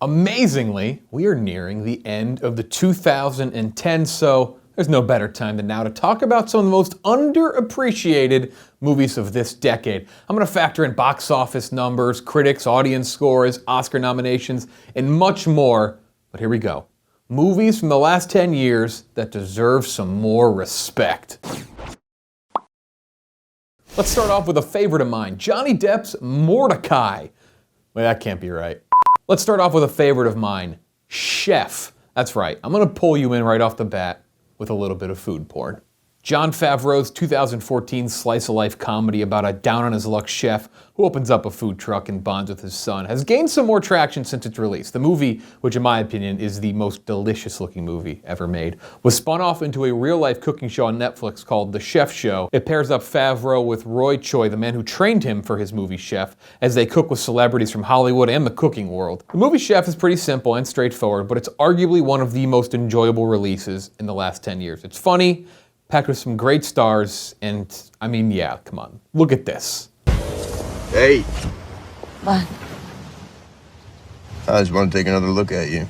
Amazingly, we are nearing the end of the 2010, so there's no better time than now to talk about some of the most underappreciated movies of this decade. I'm going to factor in box office numbers, critics, audience scores, Oscar nominations, and much more. But here we go. Movies from the last 10 years that deserve some more respect. Let's start off with a favorite of mine, Johnny Depp's Mordecai. Wait, that can't be right. Let's start off with a favorite of mine, Chef. That's right, I'm gonna pull you in right off the bat with a little bit of food porn. Jon Favreau's 2014 slice-of-life comedy about a down-on-his-luck chef who opens up a food truck and bonds with his son has gained some more traction since its release. The movie, which in my opinion is the most delicious-looking movie ever made, was spun off into a real-life cooking show on Netflix called The Chef Show. It pairs up Favreau with Roy Choi, the man who trained him for his movie Chef, as they cook with celebrities from Hollywood and the cooking world. The movie Chef is pretty simple and straightforward, but it's arguably one of the most enjoyable releases in the last 10 years. It's funny, packed with some great stars, and I mean, yeah, come on, look at this. Hey. What? I just want to take another look at you.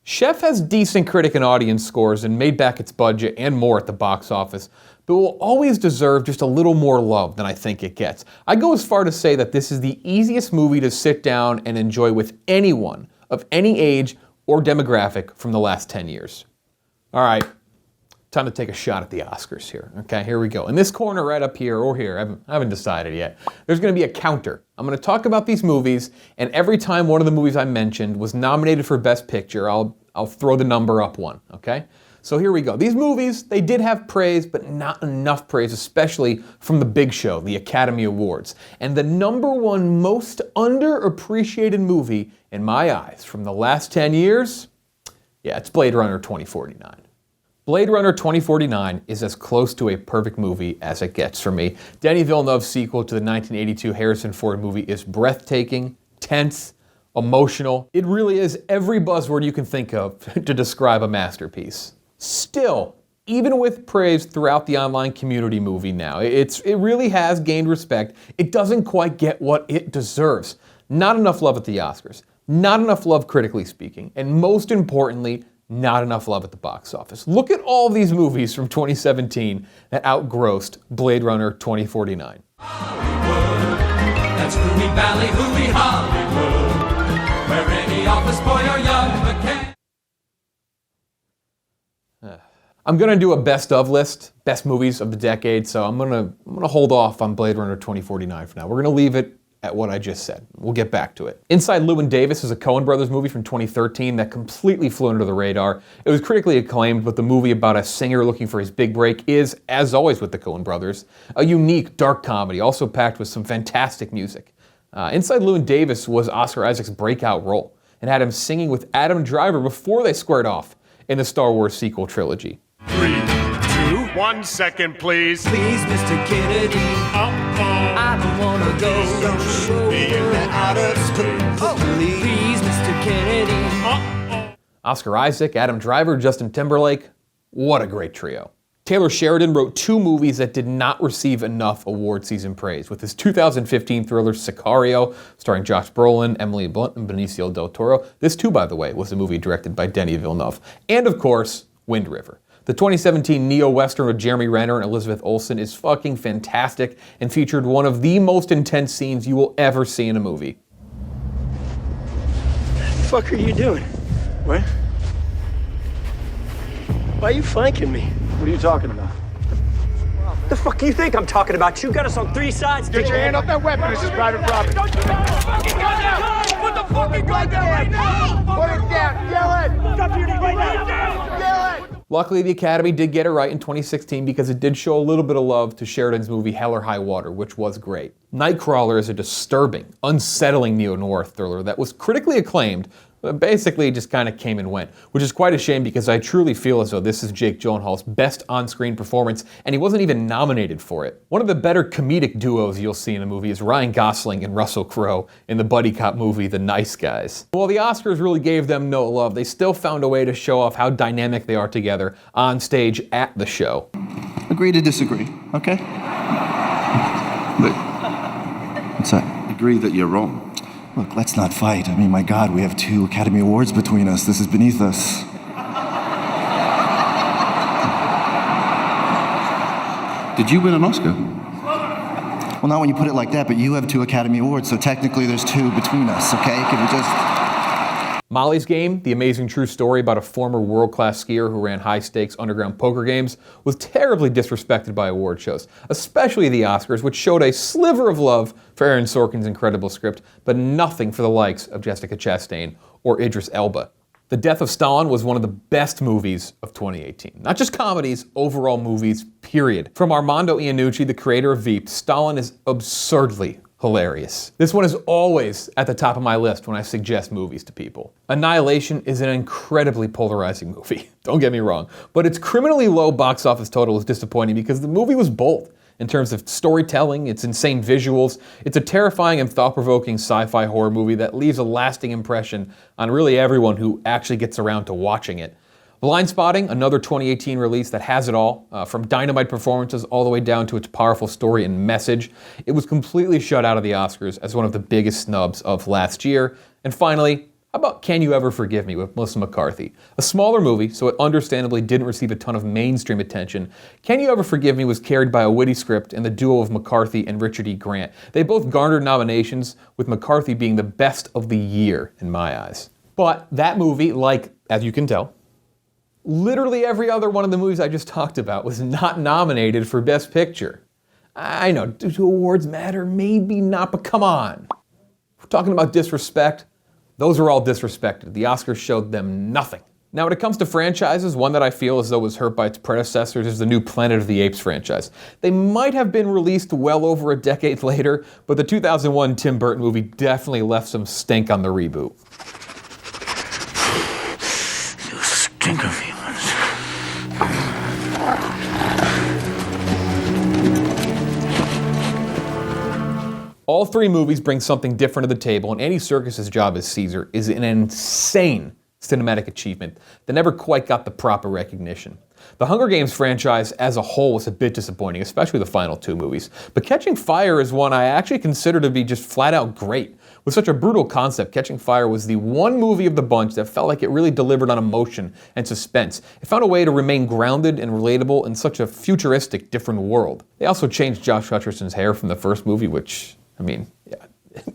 Chef has decent critic and audience scores and made back its budget and more at the box office, but will always deserve just a little more love than I think it gets. I go as far to say that this is the easiest movie to sit down and enjoy with anyone of any age or demographic from the last 10 years. All right, time to take a shot at the Oscars here. Okay, here we go. In this corner right up here or here, I haven't decided yet, there's gonna be a counter. I'm gonna talk about these movies, and every time one of the movies I mentioned was nominated for Best Picture, I'll throw the number up one, okay? So here we go. These movies, they did have praise, but not enough praise, especially from the big show, the Academy Awards. And the number one most underappreciated movie, in my eyes, from the last 10 years, yeah, it's Blade Runner 2049. Blade Runner 2049 is as close to a perfect movie as it gets for me. Denis Villeneuve's sequel to the 1982 Harrison Ford movie is breathtaking, tense, emotional. It really is every buzzword you can think of to describe a masterpiece. Still, even with praise throughout the online community movie now, it really has gained respect. It doesn't quite get what it deserves. Not enough love at the Oscars, not enough love critically speaking, and most importantly, not enough love at the box office. Look at all these movies from 2017 that outgrossed Blade Runner 2049. Hollywood, that's Hooey Valley, Hooey Hollywood, where any office boy or young McCann. I'm gonna do a best of list, best movies of the decade, so I'm gonna hold off on Blade Runner 2049 for now. We're gonna leave it at what I just said. We'll get back to it. Inside Llewyn Davis is a Coen Brothers movie from 2013 that completely flew under the radar. It was critically acclaimed, but the movie about a singer looking for his big break is, as always with the Coen Brothers, a unique, dark comedy, also packed with some fantastic music. Inside Llewyn Davis was Oscar Isaac's breakout role, and had him singing with Adam Driver before they squared off in the Star Wars sequel trilogy. 3, 2, 1 second, please. Please, Mr. Kennedy, I don't wanna go In the outer space. Please, Mr. Kennedy. Oscar Isaac, Adam Driver, Justin Timberlake, what a great trio. Taylor Sheridan wrote two movies that did not receive enough award season praise, with his 2015 thriller Sicario, starring Josh Brolin, Emily Blunt, and Benicio del Toro. This too, by the way, was a movie directed by Denis Villeneuve. And of course, Wind River. The 2017 neo-western with Jeremy Renner and Elizabeth Olsen is fucking fantastic and featured one of the most intense scenes you will ever see in a movie. What the fuck are you doing? What? Why are you flanking me? What are you talking about? What the fuck do you think I'm talking about? You got us on three sides. Get your hand off that weapon. This is private property. Don't you put the fucking gun down! Put the fucking gun down right now! Put it down. Yell it. Stop your right now. Yell it. Luckily, the Academy did get it right in 2016 because it did show a little bit of love to Sheridan's movie Hell or High Water, which was great. Nightcrawler is a disturbing, unsettling neo-noir thriller that was critically acclaimed, but basically just kind of came and went, which is quite a shame because I truly feel as though this is Jake Gyllenhaal's best on-screen performance, and he wasn't even nominated for it. One of the better comedic duos you'll see in a movie is Ryan Gosling and Russell Crowe in the buddy cop movie The Nice Guys. While the Oscars really gave them no love, they still found a way to show off how dynamic they are together on stage at the show. Agree to disagree, okay? Look, what's that? Agree that you're wrong. Look, let's not fight. I mean, my God, we have 2 Academy Awards between us. This is beneath us. Did you win an Oscar? Well, not when you put it like that, but you have 2 Academy Awards, so technically there's 2 between us, okay? Can we just... Molly's Game, the amazing true story about a former world-class skier who ran high-stakes underground poker games, was terribly disrespected by award shows, especially the Oscars, which showed a sliver of love for Aaron Sorkin's incredible script, but nothing for the likes of Jessica Chastain or Idris Elba. The Death of Stalin was one of the best movies of 2018. Not just comedies, overall movies, period. From Armando Iannucci, the creator of Veep, Stalin is absurdly hilarious. This one is always at the top of my list when I suggest movies to people. Annihilation is an incredibly polarizing movie, don't get me wrong, but its criminally low box office total is disappointing because the movie was bold in terms of storytelling, its insane visuals. It's a terrifying and thought-provoking sci-fi horror movie that leaves a lasting impression on really everyone who actually gets around to watching it. Blindspotting, another 2018 release that has it all, from dynamite performances all the way down to its powerful story and message. It was completely shut out of the Oscars as one of the biggest snubs of last year. And finally, how about Can You Ever Forgive Me with Melissa McCarthy? A smaller movie, so it understandably didn't receive a ton of mainstream attention. Can You Ever Forgive Me was carried by a witty script and the duo of McCarthy and Richard E. Grant. They both garnered nominations, with McCarthy being the best of the year in my eyes. But that movie, like, as you can tell, literally every other one of the movies I just talked about was not nominated for Best Picture. I know, do awards matter? Maybe not, but come on. We're talking about disrespect. Those are all disrespected. The Oscars showed them nothing. Now, when it comes to franchises, one that I feel as though was hurt by its predecessors is the new Planet of the Apes franchise. They might have been released well over a decade later, but the 2001 Tim Burton movie definitely left some stink on the reboot. You stink of humans. All 3 movies bring something different to the table, and Andy Serkis' job as Caesar is an insane cinematic achievement that never quite got the proper recognition. The Hunger Games franchise as a whole was a bit disappointing, especially the final 2 movies. But Catching Fire is one I actually consider to be just flat out great. With such a brutal concept, Catching Fire was the one movie of the bunch that felt like it really delivered on emotion and suspense. It found a way to remain grounded and relatable in such a futuristic, different world. They also changed Josh Hutcherson's hair from the first movie, which, I mean, yeah,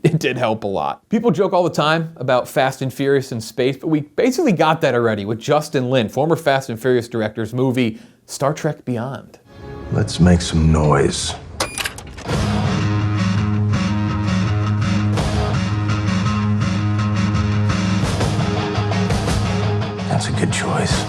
it did help a lot. People joke all the time about Fast and Furious in space, but we basically got that already with Justin Lin, former Fast and Furious director's movie Star Trek Beyond. Let's make some noise. That's a good choice.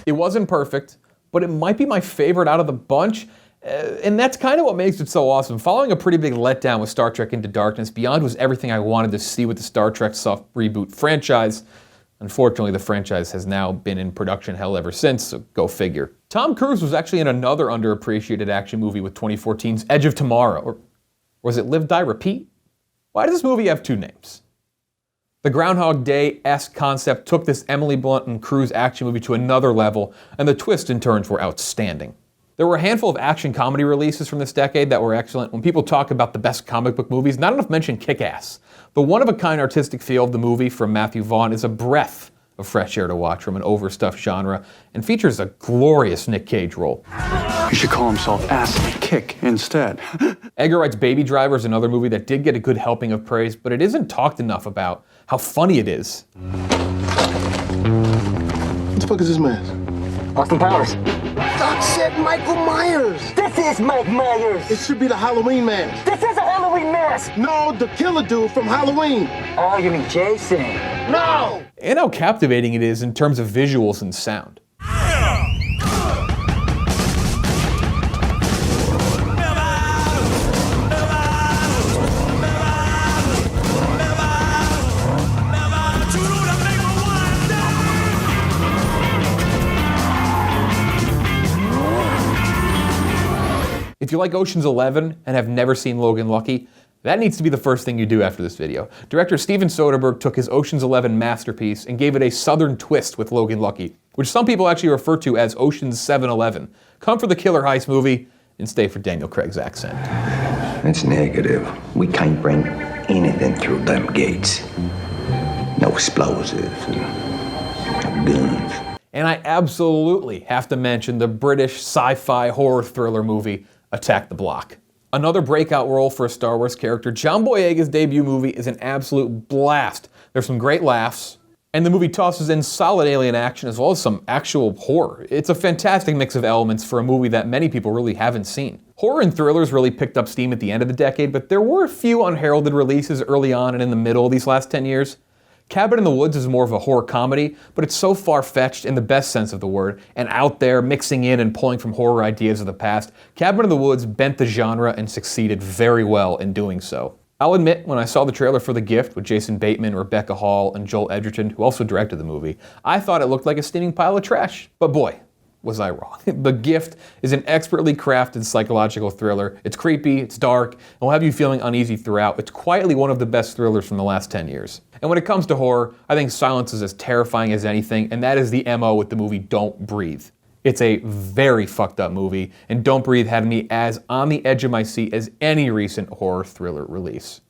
It wasn't perfect, but it might be my favorite out of the bunch. And that's kind of what makes it so awesome. Following a pretty big letdown with Star Trek Into Darkness, Beyond was everything I wanted to see with the Star Trek soft reboot franchise. Unfortunately, the franchise has now been in production hell ever since, so go figure. Tom Cruise was actually in another underappreciated action movie with 2014's Edge of Tomorrow. Or was it Live, Die, Repeat? Why does this movie have 2 names? The Groundhog Day-esque concept took this Emily Blunt and Cruise action movie to another level, and the twists and turns were outstanding. There were a handful of action comedy releases from this decade that were excellent. When people talk about the best comic book movies, not enough mention Kick-Ass. The one-of-a-kind artistic feel of the movie from Matthew Vaughn is a breath of fresh air to watch from an overstuffed genre, and features a glorious Nick Cage role. He should call himself Ass Kick instead. Edgar Wright's Baby Driver is another movie that did get a good helping of praise, but it isn't talked enough about how funny it is. What the fuck is this mask? Austin Powers. Doc said Michael Myers. This is Mike Myers. It should be the Halloween mask. This is a Halloween mask. No, the killer dude from Halloween. Oh, you mean Jason? No! And how captivating it is in terms of visuals and sound. If you like Ocean's 11 and have never seen Logan Lucky, that needs to be the first thing you do after this video. Director Steven Soderbergh took his Ocean's 11 masterpiece and gave it a southern twist with Logan Lucky, which some people actually refer to as Ocean's 7-Eleven. Come for the killer heist movie and stay for Daniel Craig's accent. It's negative. We can't bring anything through them gates. No explosives, no guns. And I absolutely have to mention the British sci-fi horror thriller movie, Attack the Block. Another breakout role for a Star Wars character, John Boyega's debut movie is an absolute blast. There's some great laughs, and the movie tosses in solid alien action as well as some actual horror. It's a fantastic mix of elements for a movie that many people really haven't seen. Horror and thrillers really picked up steam at the end of the decade, but there were a few unheralded releases early on and in the middle of these last 10 years. Cabin in the Woods is more of a horror comedy, but it's so far-fetched in the best sense of the word, and out there mixing in and pulling from horror ideas of the past. Cabin in the Woods bent the genre and succeeded very well in doing so. I'll admit, when I saw the trailer for The Gift with Jason Bateman, Rebecca Hall, and Joel Edgerton, who also directed the movie, I thought it looked like a steaming pile of trash. But boy, was I wrong. The Gift is an expertly crafted psychological thriller. It's creepy, it's dark, and will have you feeling uneasy throughout. It's quietly one of the best thrillers from the last 10 years. And when it comes to horror, I think silence is as terrifying as anything, and that is the MO with the movie Don't Breathe. It's a very fucked up movie, and Don't Breathe had me as on the edge of my seat as any recent horror thriller release.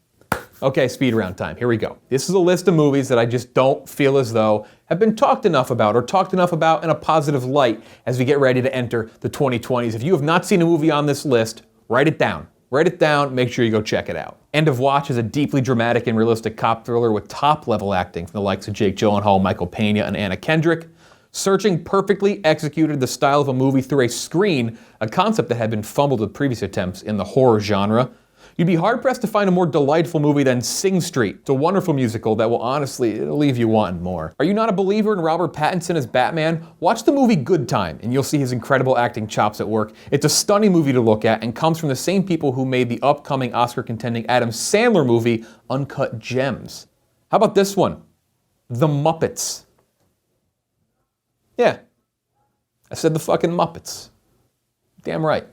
Okay, speed round time, here we go. This is a list of movies that I just don't feel as though have been talked enough about or talked enough about in a positive light as we get ready to enter the 2020s. If you have not seen a movie on this list, write it down. Write it down, make sure you go check it out. End of Watch is a deeply dramatic and realistic cop thriller with top-level acting from the likes of Jake Gyllenhaal, Michael Pena, and Anna Kendrick. Searching perfectly executed the style of a movie through a screen, a concept that had been fumbled with previous attempts in the horror genre. You'd be hard-pressed to find a more delightful movie than Sing Street. It's a wonderful musical that will honestly, it'll leave you wanting more. Are you not a believer in Robert Pattinson as Batman? Watch the movie Good Time, and you'll see his incredible acting chops at work. It's a stunning movie to look at and comes from the same people who made the upcoming Oscar-contending Adam Sandler movie, Uncut Gems. How about this one? The Muppets. Yeah, I said the fucking Muppets. Damn right.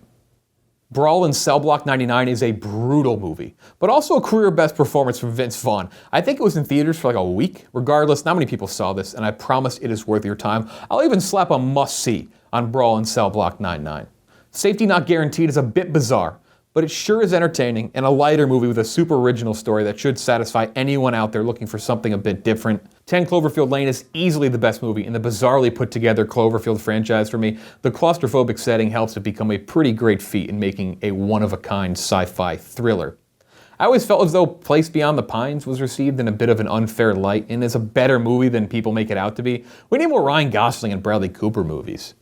Brawl in Cell Block 99 is a brutal movie, but also a career best performance from Vince Vaughn. I think it was in theaters for like a week. Regardless, not many people saw this, and I promise it is worth your time. I'll even slap a must-see on Brawl in Cell Block 99. Safety Not Guaranteed is a bit bizarre, but it sure is entertaining and a lighter movie with a super original story that should satisfy anyone out there looking for something a bit different. 10 Cloverfield Lane is easily the best movie in the bizarrely put together Cloverfield franchise for me. The claustrophobic setting helps it become a pretty great feat in making a one-of-a-kind sci-fi thriller. I always felt as though Place Beyond the Pines was received in a bit of an unfair light and is a better movie than people make it out to be. We need more Ryan Gosling and Bradley Cooper movies.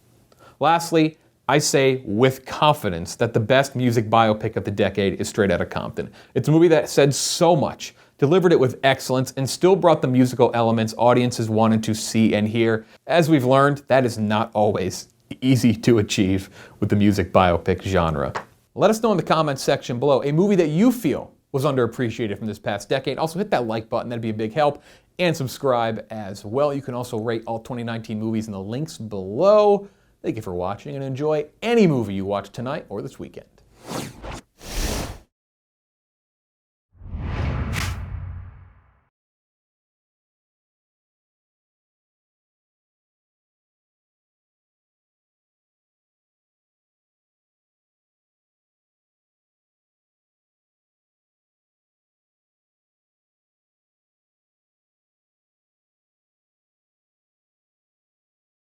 Lastly, I say with confidence that the best music biopic of the decade is Straight Outta Compton. It's a movie that said so much, delivered it with excellence, and still brought the musical elements audiences wanted to see and hear. As we've learned, that is not always easy to achieve with the music biopic genre. Let us know in the comments section below a movie that you feel was underappreciated from this past decade. Also hit that like button, that'd be a big help, and subscribe as well. You can also rate all 2019 movies in the links below. Thank you for watching, and enjoy any movie you watch tonight or this weekend.